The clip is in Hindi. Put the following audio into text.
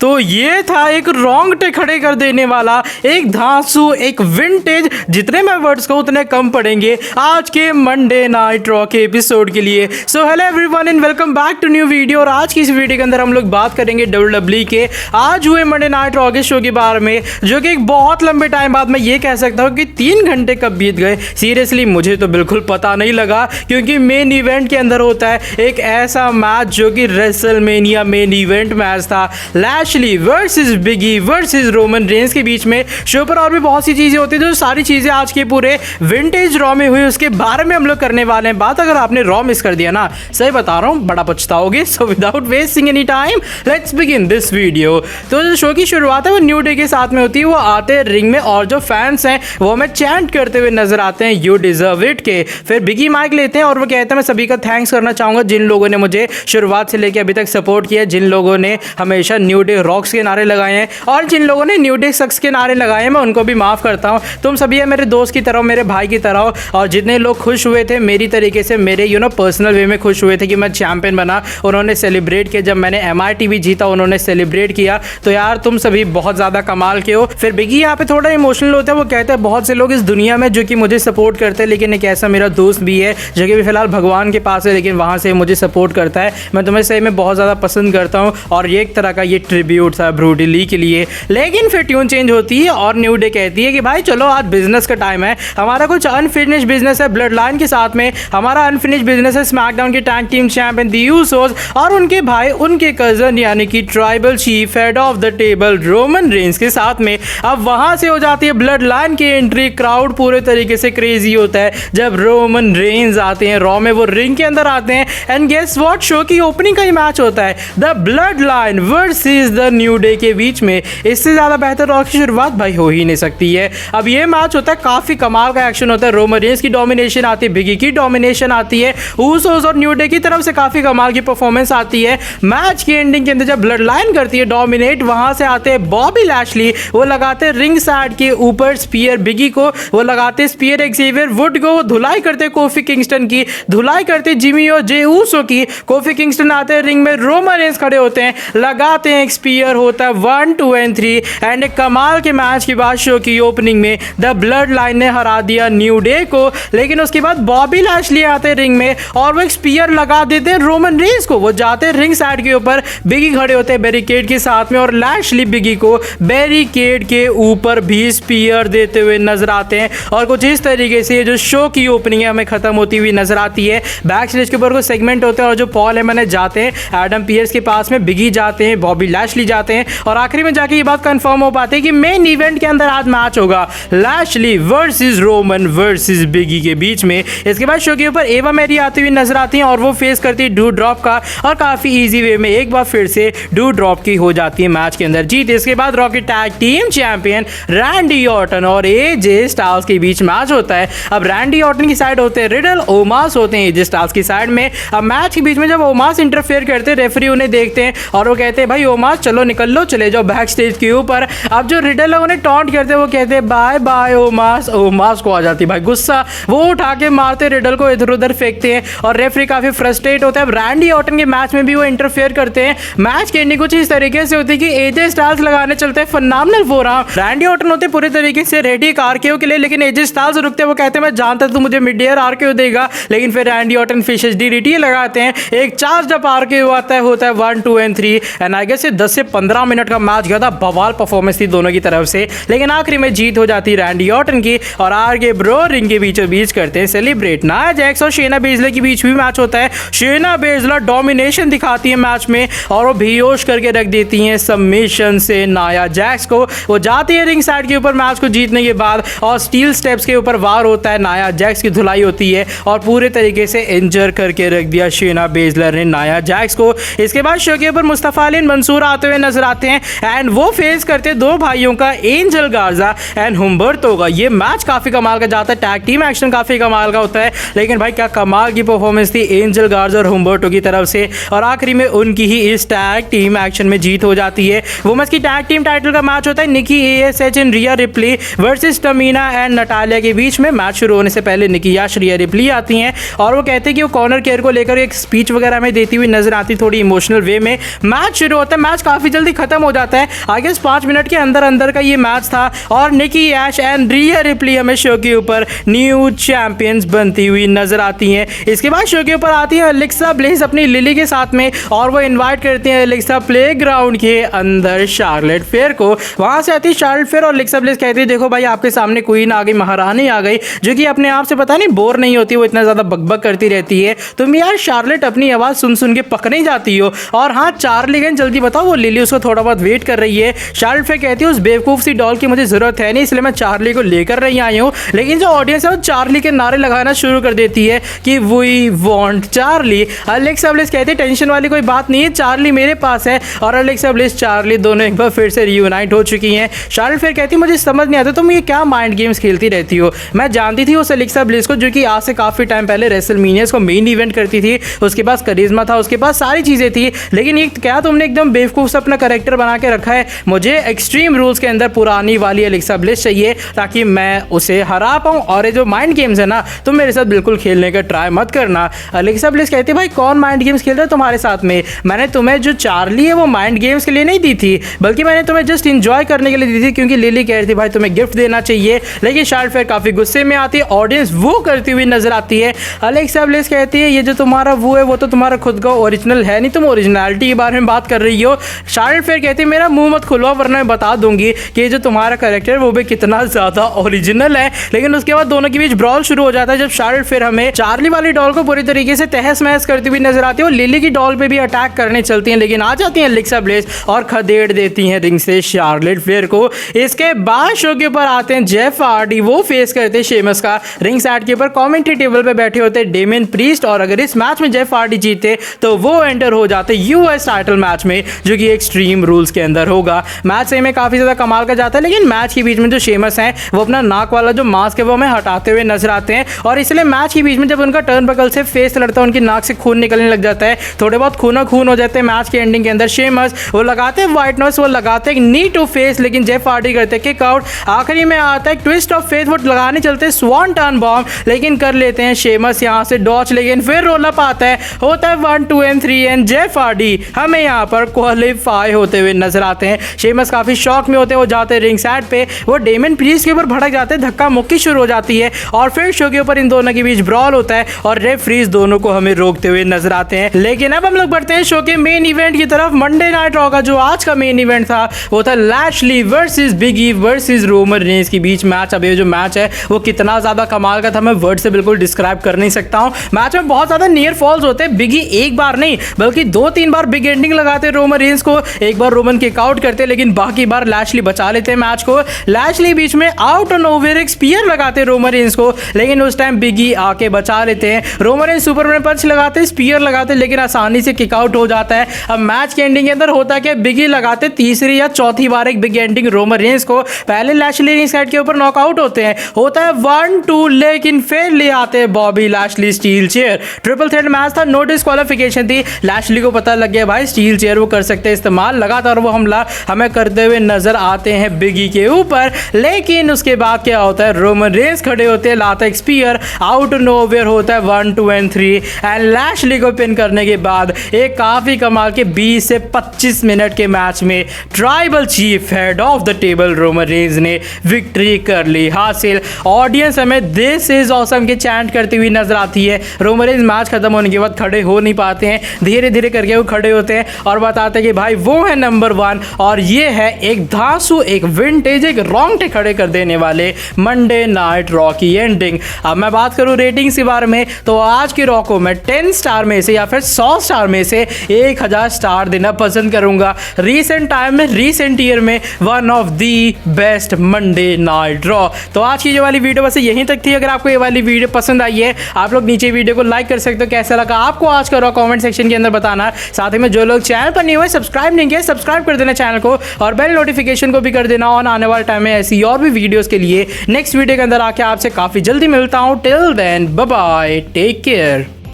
तो ये था एक रोंगटे खड़े कर देने वाला, एक धांसू, एक विंटेज, जितने मैं वर्ड्स कहूँ उतने कम पड़ेंगे आज के मंडे नाइट रॉ के एपिसोड के लिए। So hello everyone and welcome back to new video. और आज की इस वीडियो के अंदर हम लोग बात करेंगे WWE के आज हुए मंडे नाइट रॉ के शो के बारे में, जो कि एक बहुत लंबे टाइम बाद मैं ये कह सकता हूँ कि 3 घंटे कब बीत गए सीरियसली मुझे तो बिल्कुल पता नहीं लगा, क्योंकि मेन इवेंट के अंदर होता है एक ऐसा मैच जो कि रेसलमेनिया मेन इवेंट मैच था, Lashley versus Biggie versus Roman Reigns के बीच में। शो पर और भी बहुत सी चीजें होती है, जो सारी चीजें आज के पूरे विंटेज रॉ में हुई उसके बारे में हम लोग करने वाले हैं बात। अगर आपने रॉ मिस कर दिया ना, सही बता रहा हूँ, बड़ा पछताओगे। So without wasting any time let's begin this video. तो जो शो की शुरुआत है वो न्यू डे के साथ में होती है। वो आते हैं रिंग में और जो फैंस हैं वो हमें चैंट करते हुए नजर आते हैं, यू डिजर्व इट के। फिर बिगी माइक लेते हैं और वो कहते हैं मैं सभी का थैंक्स करना चाहूंगा जिन लोगों ने मुझे शुरुआत से लेकर अभी तक सपोर्ट किया, जिन लोगों ने हमेशा न्यू डे रॉक्स के नारे लगाए हैं और जिन लोगों ने न्यू डे सक्स के नारे लगाए हैं, मैं उनको भी माफ करता हूं। तुम सभी है मेरे दोस्त की तरह, मेरे भाई की तरह। और जितने लोग खुश हुए थे मेरी तरीके से, मेरे पर्सनल वे में खुश हुए थे कि मैं चैंपियन बना, उन्होंने सेलिब्रेट किया। जब मैंने MITV जीता उन्होंने सेलिब्रेट किया। तो यार तुम सभी बहुत ज्यादा कमाल के हो। फिर बिगी यहाँ पे थोड़ा इमोशनल होता है। वो कहते हैं बहुत से लोग इस दुनिया में जो कि मुझे सपोर्ट करते हैं, लेकिन एक ऐसा मेरा दोस्त भी है जो कि फिलहाल भगवान के पास है, लेकिन वहां से मुझे सपोर्ट करता है। मैं तुम्हें सही में बहुत ज़्यादा पसंद करता हूँ। और ये एक तरह का ये ट्रिब्यूट था ब्रूडी ली के लिए। लेकिन फिर ट्यून चेंज होती है और न्यू डे कहती है कि भाई चलो आज बिजनेस का टाइम है, हमारा कुछ अनफिनिश बिजनेस है ब्लड लाइन के साथ में। हमारा अनफिनिश बिजनेस है स्मैकडाउन के टैग टीम चैंपियन दी यूसोस और उनके भाई, उनके कजन यानी कि tribal chief head of the table Roman Reigns के साथ में। अब वहां से हो जाती है ब्लड लाइन की एंट्री। क्राउड पूरे तरीके से क्रेजी होता है जब रोमन रेंस आते हैं रॉ में, वो रिंग के अंदर आते हैं। एंड गेस व्हाट, शो की ओपनिंग का ही मैच होता है the blood line versus the new day के बीच में। इससे ज्यादा बेहतर रॉ की शुरुआत भाई हो ही नहीं सकती है। अब ये मैच होता है, काफी कमाल का एक्शन होता है। रोमन रेंस की डोमिनेशन आती है, बिगी की डोमिनेशन आती है, ऊसोस और न्यू डे की तरफ से काफी कमाल की परफॉर्मेंस आती है। मैच की एंडिंग के अंदर जब ब्लड लाइन करती है डोमिनेट, वहां से आते हैं बॉबी लैशली, वो लगाते हैं रिंग साइड के ऊपर स्पीयर बिगी को, वो लगाते स्पीयर एक्सेवियर वुड को, वो धुलाई करते कोफी किंगस्टन की, धुलाई करते जिमी और जे ऊसो की। कोफी किंगस्टन आते हैं रिंग में, रोमन रेंस खड़े होते हैं, लगाते हैं एक स्पीयर, होता है 1 2 and 3। एंड एक कमाल के मैच के बाद शो की ओपनिंग में द ब्लड लाइन ने हरा दिया न्यू डे को। लेकिन उसके बाद बॉबी लैशली आते हैं रिंग में और वो एक स्पीयर लगा देते हैं रोमन रेंस को। वो जाते हैं रिंग साइड के ऊपर, बिगी खड़े होते हैं बैरिकेड के साथ में और लैशली बिगी को बैरिकेड के ऊपर भी स्पीयर देते हुए नजर आते हैं। और कुछ इस तरीके से जो शो की ओपनिंग है हमें खत्म होती हुई नजर आती है। बैक स्टेज के ऊपर कुछ सेगमेंट होते हैं और जो पॉल हेमन जाते हैं एडम पियर्स के पास में, बिगी जाते हैं, बॉबी लैशली जाते हैं और आखिरी में जाके ये बात कंफर्म हो पाती है कि मेन इवेंट के अंदर आज मैच होगा लैशली वर्सेस रोमन वर्सेस बिगी के बीच में। इसके बाद शो के ऊपर एवा मैरी आती हुई नजर आती है और वो फेस करती है डू ड्रॉप का, और काफी इजी वे में एक बार फिर से डू ड्रॉप की हो जाती है मैच के अंदर जीत। इसके बाद रॉ के tag team champion Randy Orton और एजे स्टाइल्स के बीच मैच होता है। अब रैंडी ऑर्टन की साइड होते हैं रिडल, ओमास होते हैं एजे स्टाइल्स की साइड में। अब मैच के बीच में जब ओमास इंटरफेयर करते हैं, रेफरी उन्हें देखते हैं और वो कहते हैं भाई ओमास चलो निकल लो, चले जाओ बैक स्टेज के ऊपर। अब जो रिडल है उन्हें टॉन्ट करते हैं, वो कहते हैं बाय बाय ओमास। ओमास को आ जाती है भाई गुस्सा, वो उठा के मारते रिडल को, इधर उधर फेंकते हैं और रेफरी काफी फ्रस्ट्रेट होता है। अब रैंडी ऑर्टन के मैच में भी वो इंटरफेयर करते हैं। मैच की एंडिंग कुछ इस तरीके से होती है कि एजे स्टाइल्स लगाने चलते हैं फिनोमिनल फोरआर्म। रैंडी ऑर्टन होते पूरे तरीके से रेडी एक आरकेओ के लिए, लेकिन एजे स्टाइल्स रुकते हैं। वो कहते हैं मैं जानता तू मुझे मिड एयर आरकेओ देगा, लेकिन फिर रैंडी ऑर्टन फिशेस डीडीटी लगाते हैं। एक चार्ज अप आरकेओ आता है, होता है 1 2 and 3। एंड आई गेस 10 से 15 मिनट का मैच गया था, बवाल परफॉर्मेंस थी दोनों की तरफ से। लेकिन आखिरी में जीत हो जाती रैंडी ऑर्टन की और आगे ब्रो रिंग के बीचों बीच करते हैं सेलिब्रेट। नाया जैक्स और शेना बेजलर के बीच भी मैच होता है। शेना बेजलर डोमिनेशन दिखाती है मैच में और वो बेहोश करके रख देती हैं सबमिशन से नाया जैक्स को। वो जाती है रिंग साइड के ऊपर मैच को जीतने के बाद और स्टील स्टेप्स के ऊपर वार होता है, नाया जैक्स की धुलाई होती है और पूरे तरीके से इंजर करके रख दिया शेना बेजलर ने नाया जैक्स को। इसके बाद शो के ऊपर मुस्तफा अली मंसूर आते हुए नजर आते हैं एंड वो फेस करते हैं दो भाइयों का, एंजल गार्जा एंड हुम्बर्टो का। ये मैच काफी कमाल का जाता है, टैग टीम एक्शन काफी कमाल का होता है। लेकिन भाई क्या कमाल की परफॉर्मेंस थी एंजल गार्जा और हुम्बर्टो की तरफ से और आखिरी में उनकी ही इस टैग टीम एक्शन में जीत हो जाती है। वुमेन्स की टैग टीम टाइटल का मैच होता है Nikki ASH and Rhea Ripley versus Tamina and Natalya के बीच में। मैच शुरू होने से पहले निकी याश रिया रिप्ली आती हैं और वो कहते हैं कि वो कॉर्नर केयर को लेकर एक स्पीच वगैरह में देती हुई नजर आती, थोड़ी इमोशनल वे में। मैच शुरू होता है, मैच काफी जल्दी खत्म हो जाता है। आई गेस 5 मिनट के अंदर अंदर का ये मैच था और निकी ऐश एंड रिया रिप्ली हमें शो के ऊपर न्यू चैंपियंस बनती हुई नजर आती हैं। इसके बाद शो के ऊपर आती है एलेक्सा ब्लिस अपनी लिली के साथ में और वो इनवाइट करती हैं एलेक्सा प्लेग्राउंड के अंदर शार्लेट फेयर को। वहां से आती है शार्लेट फेयर और एलेक्सा ब्लिस कहती है देखो भाई आपके सामने क्वीन आ गई, महारानी आ गई, जो कि अपने आप से पता नहीं बोर नहीं होती, वो इतना ज्यादा बकबक करती रहती है। तुम यार शार्लेट अपनी आवाज सुन सुन के पकने जाती हो। और हाँ चार्ली गन जल्दी बताओ, वो लिली उसको थोड़ा बहुत वेट कर रही है। शार्लेट फेयर कहती है उस बेवकूफ सी डॉल की मुझे जरूरत है नहीं, इसलिए मैं चार्ली को लेकर नहीं आई हूँ। लेकिन जो ऑडियंस है वो चार्ली के नारे लगाना शुरू कर देती है कि we want Charlie. Alexa Bliss कहती है टेंशन वाली कोई बात नहीं है, चार्ली मेरे पास है। और एलेक्सा ब्लिस चार्ली दोनों एक बार फिर से रियूनाइट हो चुकी हैं। शार्लेट फेयर कहती है मुझे समझ नहीं आता तुम ये क्या माइंड गेम्स खेलती रहती हो। मैं जानती थी उस एलेक्सा ब्लिस को जो कि आज से काफी टाइम पहले रेसलमेनिया को मेन इवेंट करती थी, उसके पास करिश्मा था, उसके पास सारी चीजें थी। लेकिन ये क्या तुमने एकदम बेवकूफ से अपना कैरेक्टर बना के रखा है। मुझे एक्सट्रीम रूल्स के अंदर पुरानी वाली एलेक्सा ब्लिस चाहिए ताकि मैं उसे हरा पाऊं। और ये जो माइंड गेम्स है ना तुम मेरे साथ बिल्कुल खेलने का ट्राई मत करना। एलेक्सा ब्लिस कहती है भाई कौन माइंड गेम्स खेल रहा है तुम्हारे साथ में, मैंने तुम्हें जो चार्ली है वो माइंड गेम्स के लिए नहीं दी थी, बल्कि मैंने तुम्हें जस्ट इंजॉय करने के लिए दी थी क्योंकि लिली कह रही थी भाई तुम्हें गिफ्ट देना चाहिए। लेकिन शार्लेट फेयर काफी गुस्से में आती है, ऑडियंस वो करती हुई नजर आती है। एलेक्सा ब्लिस कहती है ये जो तुम्हारा वो है वो तो तुम्हारा खुद का ओरिजिनल है नहीं, तुम ओरिजिनलिटी के बारे में बात कर रही हो। शार्लेट फेयर कहती है मेरा मुंह मत खुलवाओ वरना मैं बता दूंगी कि ये जो तुम्हारा कैरेक्टर वो भी कितना ज्यादा ओरिजिनल है। लेकिन उसके बाद दोनों के बीच ब्रॉल शुरू हो जाता है जब शार्लेट फेयर हमें चार्ली वाली डॉल को पूरी तरीके से तहस महस करती हुई नजर आती है। वो लिली की डॉल पे भी अटैक करने चलती हैं, लेकिन आ जाती हैं एलेक्सा ब्लिस और खदेड़ देती हैं रिंग से शार्लेट फेयर को। इसके बाद शो के ऊपर आते हैं जेफ हार्डी, वो फेस करते हैं शेमस का। रिंग साइड के ऊपर कमेंट्री टेबल पे बैठे होते हैं डेमियन प्रीस्ट और अगर इस मैच में जेफ हार्डी जीते तो वो एंटर हो जाते यूएस टाइटल मैच में जो कि एक्सट्रीम रूल्स के अंदर होगा। मैच सही में काफी ज्यादा कमाल का जाता है, लेकिन मैच के बीच में जो शेमस हैं वो अपना नाक वाला जो मास्क है वो हमें हटाते हुए नजर आते हैं और इसलिए मैच के बीच में जब उनका टर्न बकल से फेस लड़ता है उनकी नाक से खून निकलने लग जाता है, थोड़े बहुत खून हो जाते हैं। मैच के एंडिंग के अंदर शेमस वो लगाते हैं व्हाइट नॉइस, वो लगाते हैं नी टू फेस, लेकिन जेफ हार्डी करते हैं किक आउट। आखिरी में आता है ट्विस्ट ऑफ फेथ, वो लगाने चलते हैं स्वान टर्न बॉम्ब, लेकिन कर लेते हैं शेमस यहां से डॉच, लेकिन फिर रोल अप आता है, होता है 1 2 and 3 एंड जेफ हार्डी हमें यहां पर क्वालिफाई होते हुए नजर आते हैं। शेमस काफी शॉक में होते हैं, वो जाते हैं रिंग साइड पे, वो डेमियन प्रीस्ट के ऊपर भड़क जाते हैं, धक्का मुक्की शुरू हो जाती है और फिर शो के ऊपर इन दोनों के बीच ब्रॉल होता है और रेफरीज दोनों को हमें रोकते हुए नजर आते हैं। लेकिन अब हम लोग बढ़ते हैं शो के मेन इवेंट की तरफ। मंडे नाइट रॉ का जो आज का मेन इवेंट था वो था Lashley versus big E versus Roman Reigns के बीच मैच। अब ये जो मैच है वो कितना ज्यादा कमाल का था मैं वर्ड से बिल्कुल डिस्क्राइब कर नहीं सकता हूं। मैच में बहुत ज्यादा नियर फॉल्स होते हैं, बिग ई एक बार नहीं बल्कि 2-3 बार बिग एंडिंग लगाते रोमन रेंज को, एक बार रोमन किक आउट करते लेकिन बाकी बार लैशली बचा लेते हैं मैच को। लैशली बीच में आउट ऑन ओवर एक स्पीयर लगाते रोमन रेंज को, लेकिन उस टाइम बिग ई आके बचा लेते हैं। रोमन रेंज सुपरमैन पंच लगाते, स्पीयर लगाते, लेकिन आसानी से किक आउट हो जाता है। अब मैच के एंडिंग के अंदर होता है कि बिग ई लगाते तीसरी या चौथी बार एक बिग एंडिंग रोमन रेंज को, पहले लैशली रिंग साइड के ऊपर नॉकआउट होते हैं, होता है 1-2, लेकिन फिर ले आते हैं Bobby Lashley steel chair. Triple threat match था, नो डिस्क्वालिफिकेशन थी। लैशली को पता लग गया भाई स्टील चेयर वो कर सकते हैं इस्तेमाल, लगातार वो हमला हमें करते हुए नजर आते हैं बिग ई के ऊपर। लेकिन उसके बाद क्या होता है, रोमन रेंज खड़े होते हैं, लाता एक स्पीयर, आउट नोवेयर होता है 1 2 and 3 एंड लैशली को पिन करने के बाद एक काफी कमाल के 20 से 25 मिनट के मैच में tribal chief head of the table Roman Reigns ने विक्ट्री कर ली हासिल। ऑडियंस हमें दिस इज ऑसम के चैंट करती हुई नजर आती है। रोमन रेंज मैच खत्म होने के बाद खड़े हो नहीं पाते हैं, धीरे धीरे करके वो खड़े होते हैं और बताते हैं कि भाई वो है नंबर 1 और ये है एक धांसू, एक विंटेज, एक रोंगटे खड़े कर देने वाले मंडे नाइट रॉ की एंडिंग। अब मैं बात करूं रेटिंग्स के बारे में तो आज के रॉ को मैं 10 स्टार में से या फिर 100 स्टार में से 1000 स्टार देना पसंद करूंगा। रीसेंट टाइम में, रीसेंट ईयर में one of the best Monday night raw. तो आज की जो वाली वीडियो बस यहीं तक थी। अगर आपको ये वाली वीडियो पसंद आई है आप लोग नीचे वीडियो को लाइक कर सकते हो, कैसा लगा आपको आज का रॉ कमेंट सेक्शन के अंदर बताना। साथ ही में जो लोग चैनल पर नहीं हुए सब्सक्राइब नहीं किया सब्सक्राइब कर देना चैनल को और बेल नोटिफिकेशन को भी कर देना ऑन। आने वाले टाइम में ऐसी और भी वीडियोस के लिए नेक्स्ट वीडियो के अंदर आके आपसे काफी जल्दी मिलता हूं। Till then bye bye, take care.